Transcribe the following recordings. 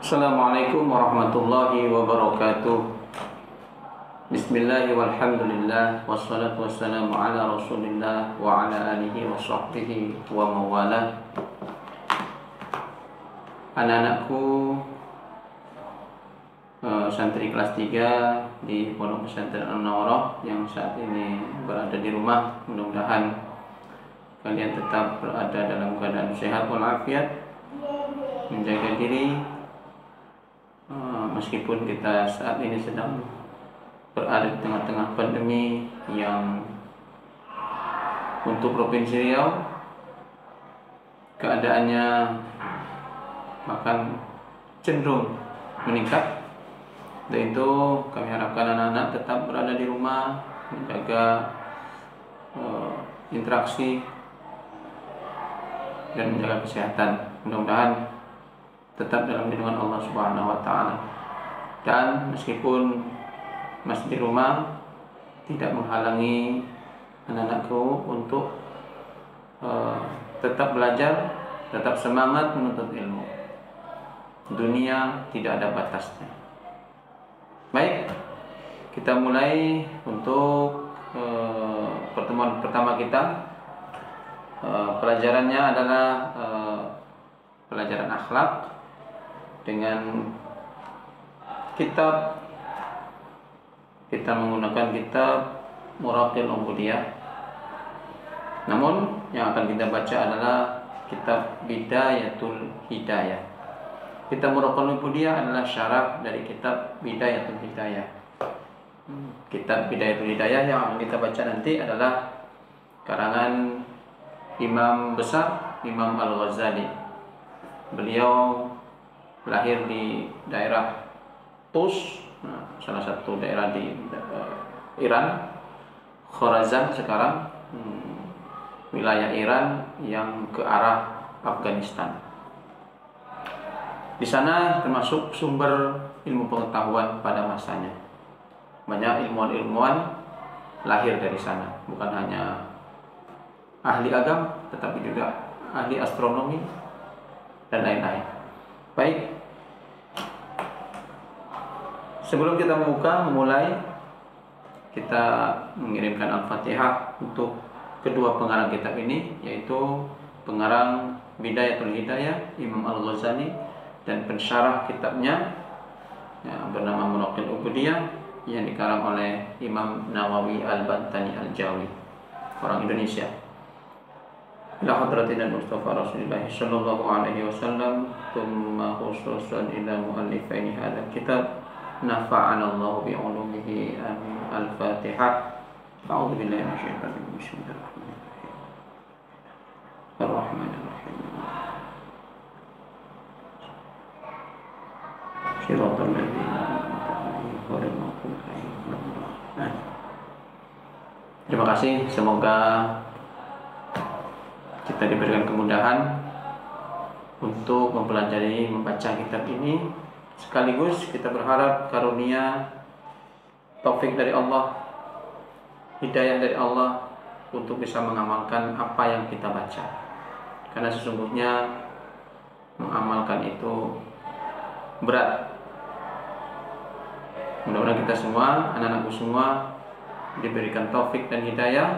Assalamualaikum warahmatullahi wabarakatuh. Bismillah walhamdulillah wassalatu wassalamu ala rasulillah wa ala alihi wa sahbihi wa mawala. Anak-anakku, santri kelas 3 di Pondok Pesantren An-Nawrah yang saat ini berada di rumah, mudah-mudahan kalian tetap berada dalam keadaan sehat walafiat, menjaga diri meskipun kita saat ini sedang berada di tengah-tengah pandemi yang untuk Provinsi Riau keadaannya bahkan cenderung meningkat. Dan itu kami harapkan anak-anak tetap berada di rumah, menjaga interaksi dan menjaga kesehatan. Mudah-mudahan tetap dalam lindungan Allah Subhanahu wa taala. Dan meskipun masih di rumah, tidak menghalangi anak-anakku untuk tetap belajar, tetap semangat menuntut ilmu. Dunia tidak ada batasnya. Baik, kita mulai untuk pertemuan pertama kita. Pelajarannya adalah pelajaran akhlak dengan kitab. Kita menggunakan kitab Muraqil Ubudiyah. Namun yang akan kita baca adalah kitab Bidayatul Hidayah. Kitab Muraqil Ubudiyah adalah syarah dari kitab Bidayatul Hidayah. Kitab Bidayatul Hidayah yang akan kita baca nanti adalah karangan Imam besar Imam Al-Ghazali. Beliau lahir di daerah Tus, salah satu daerah di Iran, Khorasan sekarang, wilayah Iran yang ke arah Afghanistan. Di sana termasuk sumber ilmu pengetahuan pada masanya. Banyak ilmuwan-ilmuwan lahir dari sana, bukan hanya ahli agama, tetapi juga ahli astronomi dan lain-lain. Baik, sebelum kita memulai, kita mengirimkan Al-Fatihah untuk kedua pengarang kitab ini, yaitu pengarang Bidayatul Hidayah Imam Al-Ghazali dan pensyarah kitabnya yang bernama Muraqil Ubudiyah yang dikarang oleh Imam Nawawi Al-Bantani Al-Jawi, orang Indonesia. Ila hadratina Mustafa Rasulullah sallallahu alaihi wasallam, thumma khususan ila muallifaini hadzal kitab. Nafa'ana Allah bi'ulumihi. Amin. Al-Fatihah. A'udzu billahi minasyaitonir rajim. Bismillahirrahmanirrahim. Ar-Rahmanirrahim. Shiratal ladzina an'amta 'alaihim ghairil maghdubi 'alaihim waladdallin. Terima kasih, semoga kita diberikan kemudahan untuk mempelajari membaca kitab ini. Sekaligus kita berharap karunia taufik dari Allah, hidayah dari Allah untuk bisa mengamalkan apa yang kita baca. Karena sesungguhnya mengamalkan itu berat. Mudah-mudahan kita semua, anak-anakku semua, diberikan taufik dan hidayah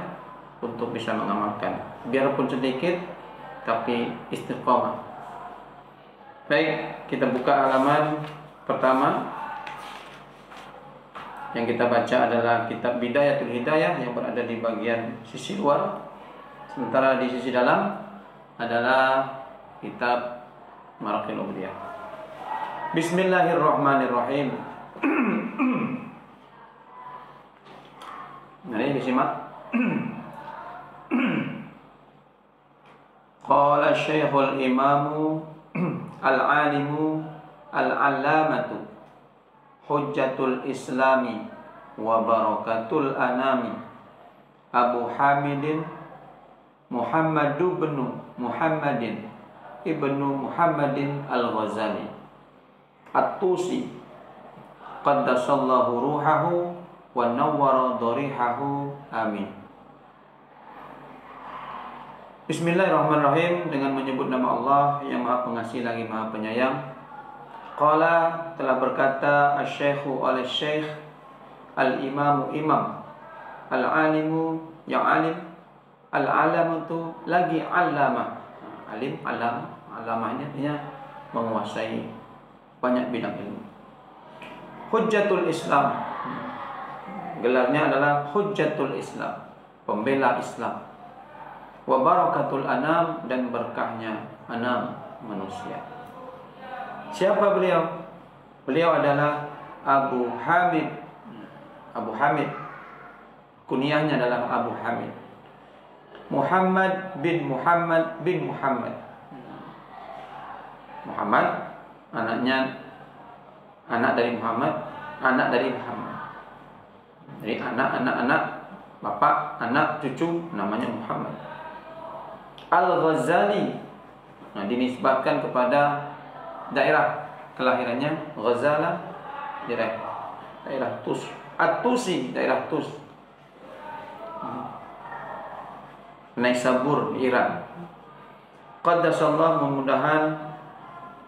untuk bisa mengamalkan, biarpun sedikit tapi istiqomah. Baik, kita buka halaman pertama. Yang kita baca adalah kitab Bidayatul Hidayah yang berada di bagian sisi luar, sementara di sisi dalam adalah kitab Muraqil Ubudiyah. Bismillahirrahmanirrahim. Mari disimak. Qala Syekhul Imamu Al-Alimu Al-Allamatu Hujjatul Islami wa Barakatul Anami Abu Hamidin Muhammadu bin Muhammadin Ibnu Muhammadin Al-Ghazali At-Tusi Qaddasallahu ruhahu wa nawwara dharihahu. Amin. Bismillahirrahmanirrahim. Dengan menyebut nama Allah yang Maha Pengasih lagi Maha Penyayang. Qala, telah berkata asy-syaikhu oleh syekh, al-imamu imam, al-alimu yang alim, al-alamatu lagi alama. Alim, alam, alamanya dia menguasai banyak bidang ilmu. Hujjatul Islam, gelarnya adalah Hujjatul Islam, pembela Islam. Wa barakatul anam, dan berkahnya anam, manusia. Siapa beliau? Beliau adalah Abu Hamid. Abu Hamid, kunyahnya adalah Abu Hamid Muhammad bin Muhammad bin Muhammad. Muhammad, anak dari Muhammad, anak dari Muhammad. Jadi anak, bapak, anak, cucu, namanya Muhammad. Al-Ghazali, nah, dinisbatkan kepada daerah kelahirannya Ghazala, daerah Tus, At-Tusi, daerah Tus, Naisabur, Iran. Qaddasallahu, mudah-mudahan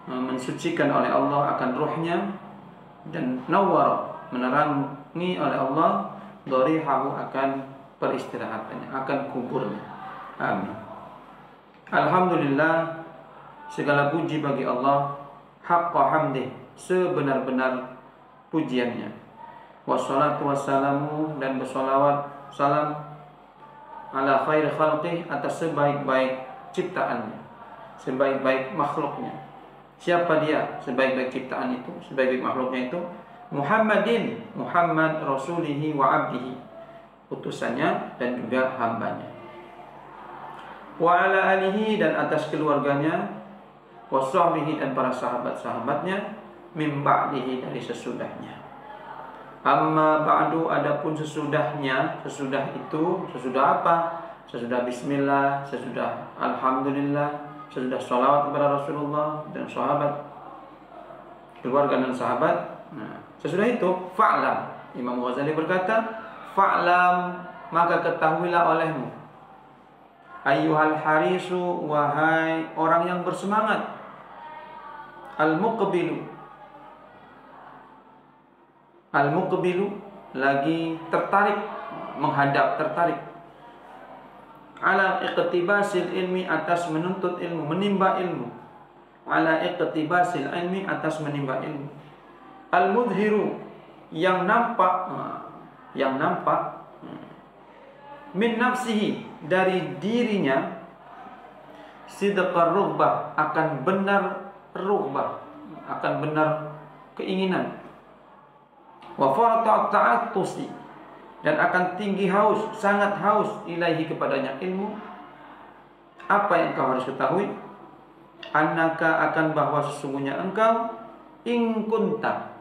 mensucikan oleh Allah akan ruhnya, dan nawwara, menerangi oleh Allah dharihahu, akan peristirahatannya, akan kuburnya. Amin. Alhamdulillah, segala puji bagi Allah, haqqa hamdih, sebenar-benar pujiannya. Wassalatu wassalamu, dan bersolawat salam ala khair khalqih, atas sebaik-baik ciptaannya, sebaik-baik makhluknya. Siapa dia sebaik-baik ciptaan itu, sebaik-baik makhluknya itu? Muhammadin, Muhammad rasulihi wa abdihi, utusannya dan juga hambanya. Wa ala alihi, dan atas keluarganya, wa sahbihi, dan para sahabat-sahabatnya, min ba'dihi, dari sesudahnya. Amma ba'du, adapun sesudahnya, sesudah itu, sesudah apa? Sesudah bismillah, sesudah alhamdulillah, sesudah sholawat kepada Rasulullah dan sahabat, keluarga dan sahabat. Nah, sesudah itu, fa'lam, Imam Ghazali berkata, fa'lam, maka ketahuilah olehmu, ayyuhal harisu, wahai orang yang bersemangat, al-muqbilu, lagi tertarik, menghadap, tertarik, ala iqtibasil ilmi, atas menuntut ilmu, menimba ilmu, ala iqtibasil ilmi, atas menimba ilmu, al-mudhiru, yang nampak, min nafsihi, dari dirinya, sidqar rughbah, akan benar rughbah, akan benar keinginan, wa farata ta'attusi, dan akan tinggi haus, sangat haus, ilaihi, kepadanya ilmu. Apa yang kau harus ketahui? Annaka, akan bahwa sesungguhnya engkau, in kunta,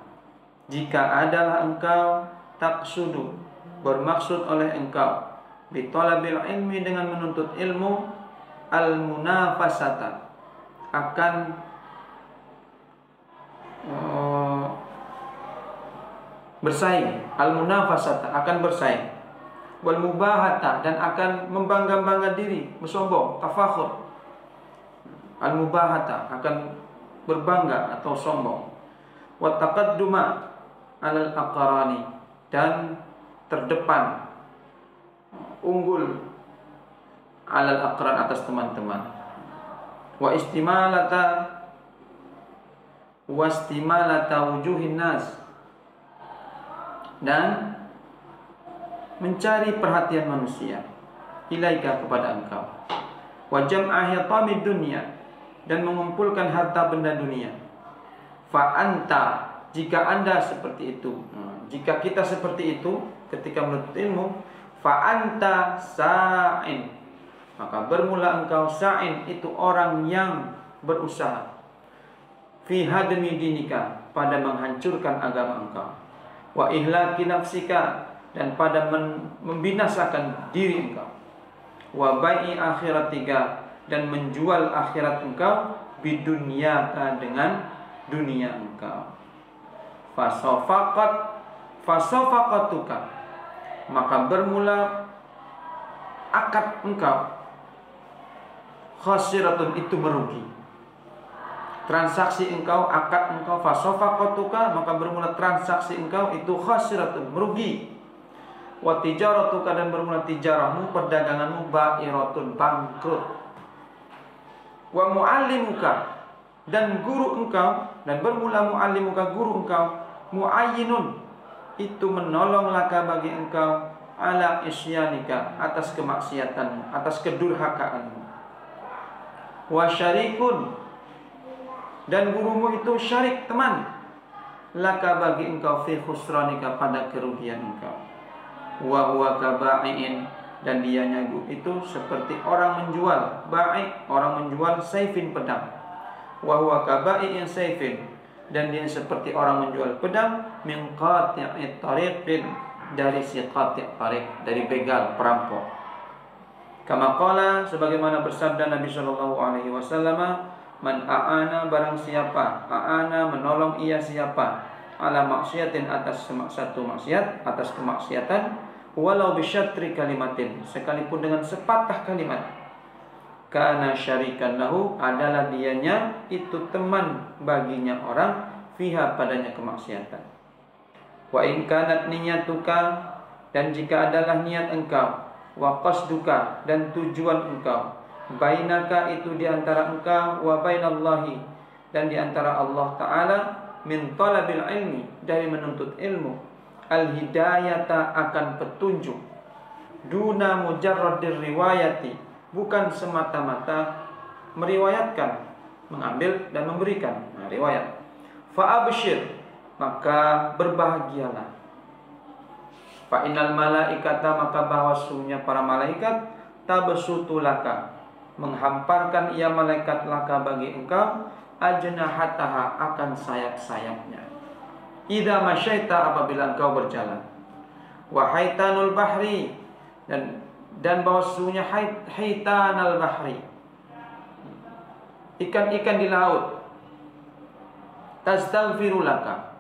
jika adalah engkau, taqsudu, bermaksud oleh engkau, bitolabil ilmi, dengan menuntut ilmu, al-munafasata, akan bersaing, al-munafasata, akan bersaing, wal mubahata, dan akan membangga-bangga diri, bersombong, tafakhur. Al-mubahata, akan berbangga atau sombong. Wa taqadduma alal aqrani, dan terdepan, unggul, alal aqran, atas teman-teman. Wa istimalata wujuhin nas, dan mencari perhatian manusia, ilaika, kepada engkau. Wa jam'a hitamid dunya, dan mengumpulkan harta benda dunia. Fa anta, jika anda seperti itu, jika kita seperti itu ketika menuntut ilmu, fa anta sa'in, maka bermula engkau, sa'in, itu orang yang berusaha, fi hadmi dinika, pada menghancurkan agama engkau, wa ihlaki nafsika, dan pada membinasakan diri engkau, wa bai'i akhiratika, dan menjual akhirat engkau, bidunyaka, dengan dunia engkau. Fasofaqatuka, maka bermula akad engkau, khasiratun, itu merugi. transaksi engkau, akad engkau, fasofaqatuka, maka bermula transaksi engkau itu khasiratun, merugi. Wa tijaratuka, dan bermula tijarahmu, perdaganganmu, ba'iratun, bangkrut. Wa muallimuka, dan guru engkau, dan bermula muallimuka, guru engkau, muayyinun, itu menolong laka bagi engkau, ala isyanika, atas kemaksiatanmu, atas kedurhakaanmu. Wa syarikun, dan gurumu itu syarik, teman, laka bagi engkau, fi khusranika, pada kerugian engkau. Wa huwa kaba'iin, dan dianya itu seperti orang menjual, ba'i', orang menjual, saifin, pedang. Wa huwa kaba'iin saifin, dan dia seperti orang menjual pedang, min qati'i tariqin, dari si qati' tariq, dari begal, perampok. Kama qala, sebagaimana bersabda Nabi sallallahu alaihi wasallam, man a'ana, barang siapa, a'ana, menolong ia siapa, ala maksiatin, atas satu maksiat, atas kemaksiatan, walau bisyatri kalimatin, sekalipun dengan sepatah kalimat, kana syarikan lahu, adalah dianya itu teman baginya orang, fiha, padanya kemaksiatan. Wa in kanat niyatuka, dan jika adalah niat engkau, wa qasduka, dan tujuan engkau, bainaka, itu di antara engkau, wa bainallahi, dan di antara Allah Ta'ala, min talabil ilmi, dari menuntut ilmu, al hidayata, akan petunjuk, duna mujarradir riwayati, bukan semata-mata meriwayatkan, mengambil dan memberikan, riwayat. Fa absyir, maka berbahagialah. Fa innal malaikata, maka bahwasanya para malaikat, tabsutu laka, menghamparkan ia malaikat, laka bagi engkau, ajnahataha, akan sayap-sayapnya, idza masyaita, apabila engkau berjalan. Wa haitanul bahri, dan bahwasanya haitanal bahri, ikan-ikan di laut, tastaghfiru laka,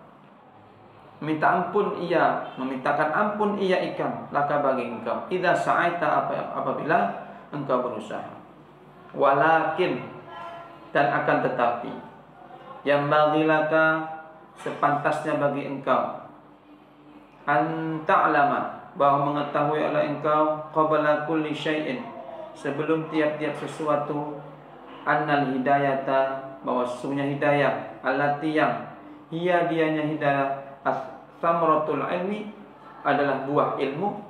memintakan ampun ia ikan, laka bagi engkau, idza sa'aita, apabila engkau berusaha. Walakin, dan akan tetapi, yang bagilaka, sepantasnya bagi engkau, anta'lama, bahwa mengetahui oleh engkau, qabla kulli syai'in, sebelum tiap-tiap sesuatu, annal hidayata, bahwa sesungguhnya hidayah, allati, yang dianya hidayah, as-samratul ilmi, adalah buah ilmu,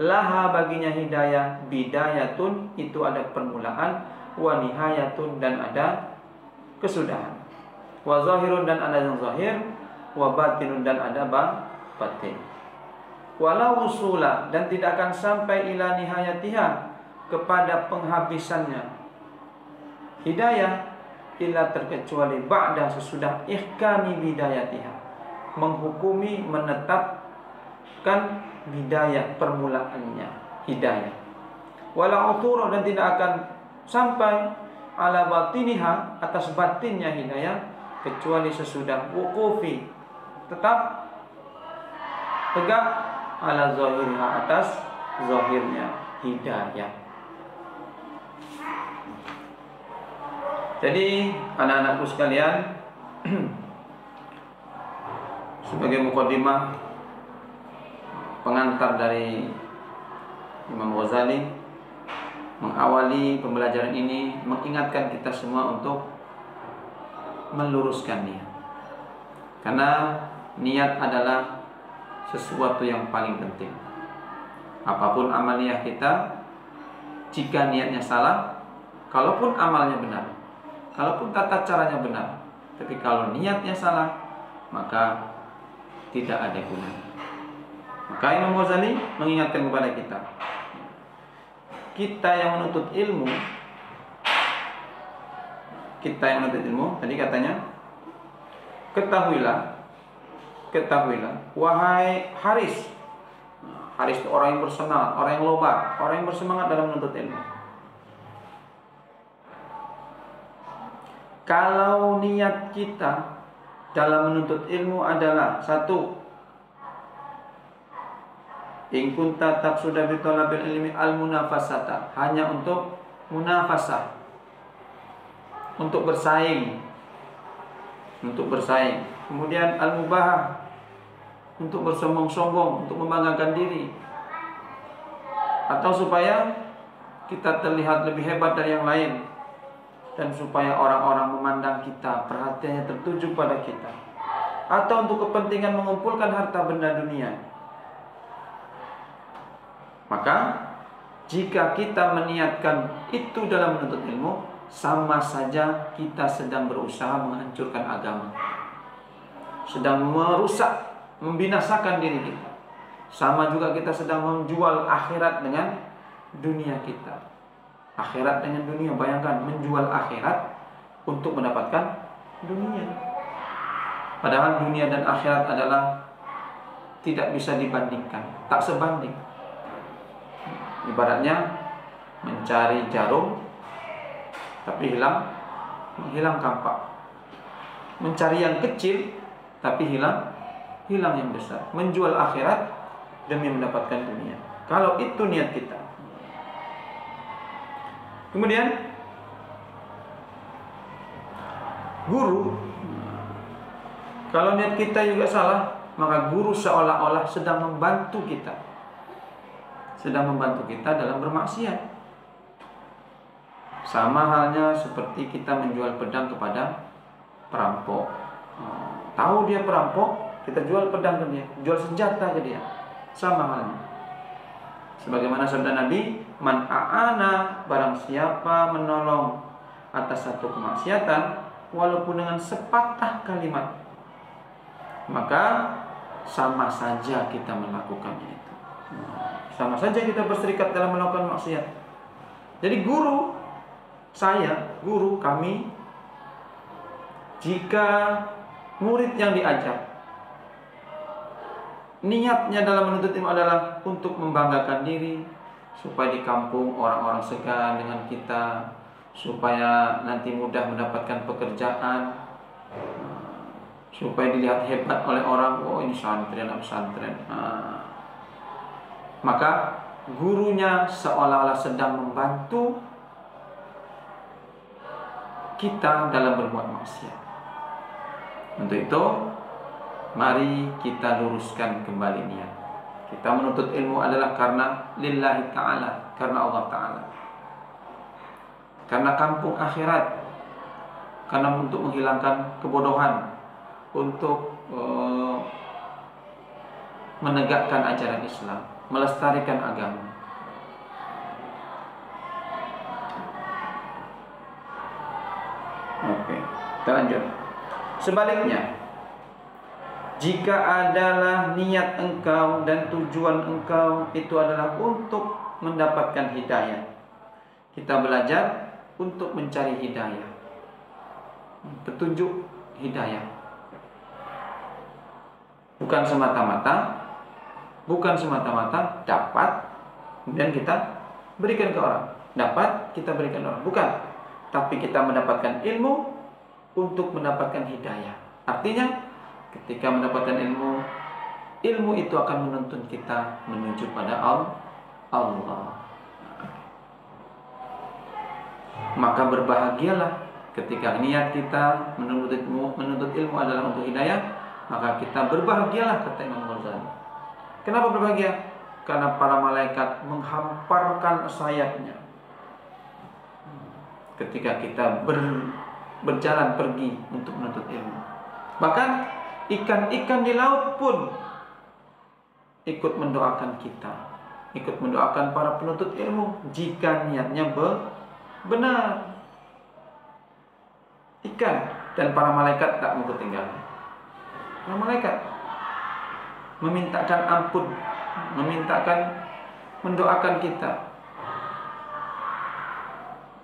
laha, baginya hidayah, bidayatun, itu ada permulaan, wa nihayatun, dan ada kesudahan, wa zahirun, dan ada yang zahir, wa batinun, dan ada batin. Walau usula, dan tidak akan sampai ila nihayatiha, kepada penghabisannya hidayah, illa, terkecuali ba'da, sesudah ihkami bidayatiha, menghukumi, menetapkan bidayah, permulaannya hidayah. Wala uthura, dan tidak akan sampai ala batiniha, atas batinnya hidayah, kecuali sesudah wuqufi, tetap tegak, ala zahirha, atas zahirnya hidayah. Jadi anak-anakku sekalian, sebagai mukadimah, pengantar dari Imam Ghazali, mengawali pembelajaran ini, mengingatkan kita semua untuk meluruskan niat, karena niat adalah sesuatu yang paling penting. Apapun amaliyah kita, jika niatnya salah, kalaupun amalnya benar, kalaupun tata caranya benar, tapi kalau niatnya salah, maka tidak ada gunanya. Maka Imam Ghazali mengingatkan kepada kita yang menuntut ilmu, tadi katanya, ketahuilah, wahai Haris. Haris itu orang yang bersemangat, orang yang lobar, orang yang bersemangat dalam menuntut ilmu. Kalau niat kita dalam menuntut ilmu adalah satu, in kunta taqsuda bi talabil ilmi al munafasata, hanya untuk munafasah, untuk bersaing untuk bersaing. Kemudian al-mubahah, untuk bersombong-sombong, untuk membanggakan diri, atau supaya kita terlihat lebih hebat dari yang lain, dan supaya orang-orang memandang kita, perhatiannya tertuju pada kita, atau untuk kepentingan mengumpulkan harta benda dunia. Maka jika kita meniatkan itu dalam menuntut ilmu, sama saja kita sedang berusaha menghancurkan agama, sedang merusak, membinasakan diri kita. Sama juga kita sedang menjual akhirat dengan dunia kita. Akhirat dengan dunia, bayangkan menjual akhirat untuk mendapatkan dunia. Padahal dunia dan akhirat adalah tidak bisa dibandingkan, tak sebanding. Ibaratnya mencari jarum tapi hilang kampak. Mencari yang kecil tapi hilang yang besar. Menjual akhirat demi mendapatkan dunia. Kalau itu niat kita. Kemudian guru, kalau niat kita juga salah, maka guru seolah-olah sedang membantu kita dalam bermaksiat. Sama halnya seperti kita menjual pedang kepada perampok. Tahu dia perampok, kita jual pedang ke dia, jual senjata ke dia. Sama halnya. Sebagaimana sabda Nabi, man a'ana, barang siapa menolong atas satu kemaksiatan walaupun dengan sepatah kalimat, maka sama saja kita melakukannya itu. Sama saja kita berserikat dalam melakukan maksiat. Jadi guru kami, jika murid yang diajar niatnya dalam menuntut ilmu adalah untuk membanggakan diri, supaya di kampung orang-orang segan dengan kita, supaya nanti mudah mendapatkan pekerjaan, supaya dilihat hebat oleh orang, oh ini santri, anak pesantren. Maka gurunya seolah-olah sedang membantu kita dalam berbuat maksiat. Untuk itu, mari kita luruskan kembali niat. Kita menuntut ilmu adalah karena lillahi ta'ala, karena Allah ta'ala, karena kampung akhirat, karena untuk menghilangkan kebodohan, untuk menegakkan ajaran Islam, melestarikan agama. Oke, kita lanjut. Sebaliknya, jika adalah niat engkau dan tujuan engkau itu adalah untuk mendapatkan hidayah, kita belajar untuk mencari hidayah, petunjuk hidayah, bukan semata-mata dapat kemudian kita berikan ke orang, dapat kita berikan ke orang, bukan. Tapi kita mendapatkan ilmu untuk mendapatkan hidayah. Artinya ketika mendapatkan ilmu itu akan menuntun kita menuju pada Allah. Maka berbahagialah ketika niat kita menuntut ilmu adalah untuk hidayah, maka kita berbahagialah, kata Imam Ghazali. Kenapa berbahagia? Karena para malaikat menghamparkan sayapnya ketika kita berjalan pergi untuk menuntut ilmu. Bahkan ikan-ikan di laut pun ikut mendoakan kita, ikut mendoakan para penuntut ilmu jika niatnya benar. Ikan dan para malaikat tak mau ketinggalan. Para malaikat memintakan ampun, mendoakan kita.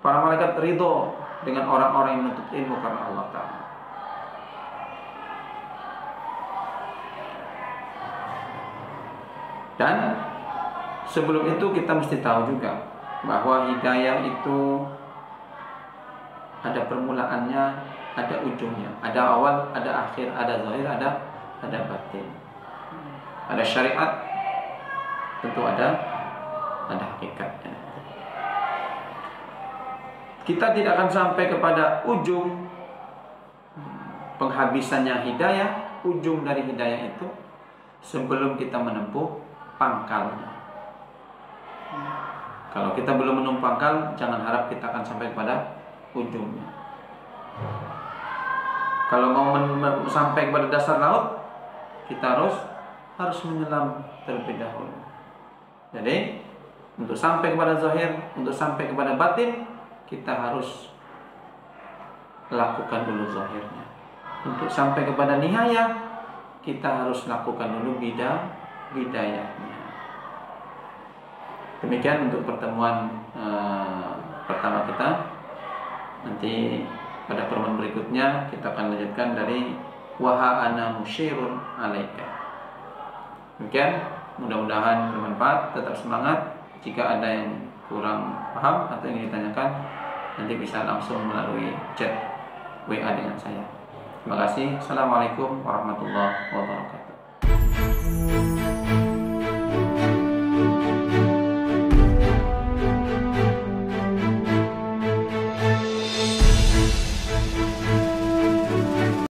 Para malaikat ridho dengan orang-orang yang menuntut ilmu karena Allah Ta'ala. Dan sebelum itu kita mesti tahu juga bahwa hidayah itu ada permulaannya, ada ujungnya, ada awal, ada akhir, ada zahir, ada batin, ada syariat, tentu ada hakikatnya. Kita tidak akan sampai kepada ujung penghabisannya hidayah, ujung dari hidayah itu sebelum kita menempuh pangkalnya. Kalau kita belum menempuh pangkal, jangan harap kita akan sampai kepada ujungnya. Kalau mau sampai kepada dasar laut, kita harus menyelam terlebih dahulu. Jadi untuk sampai kepada zahir, untuk sampai kepada batin, kita harus lakukan dulu zahirnya. Untuk sampai kepada nihayah, kita harus lakukan dulu bidayahnya. Demikian untuk pertemuan pertama kita. Nanti pada pertemuan berikutnya kita akan lanjutkan dari waha ana musyirun alaika. Demikian, mudah-mudahan bermanfaat. Tetap semangat. Jika ada yang kurang paham atau ingin ditanyakan, nanti bisa langsung melalui chat WA dengan saya. Terima kasih. Assalamualaikum warahmatullahi wabarakatuh.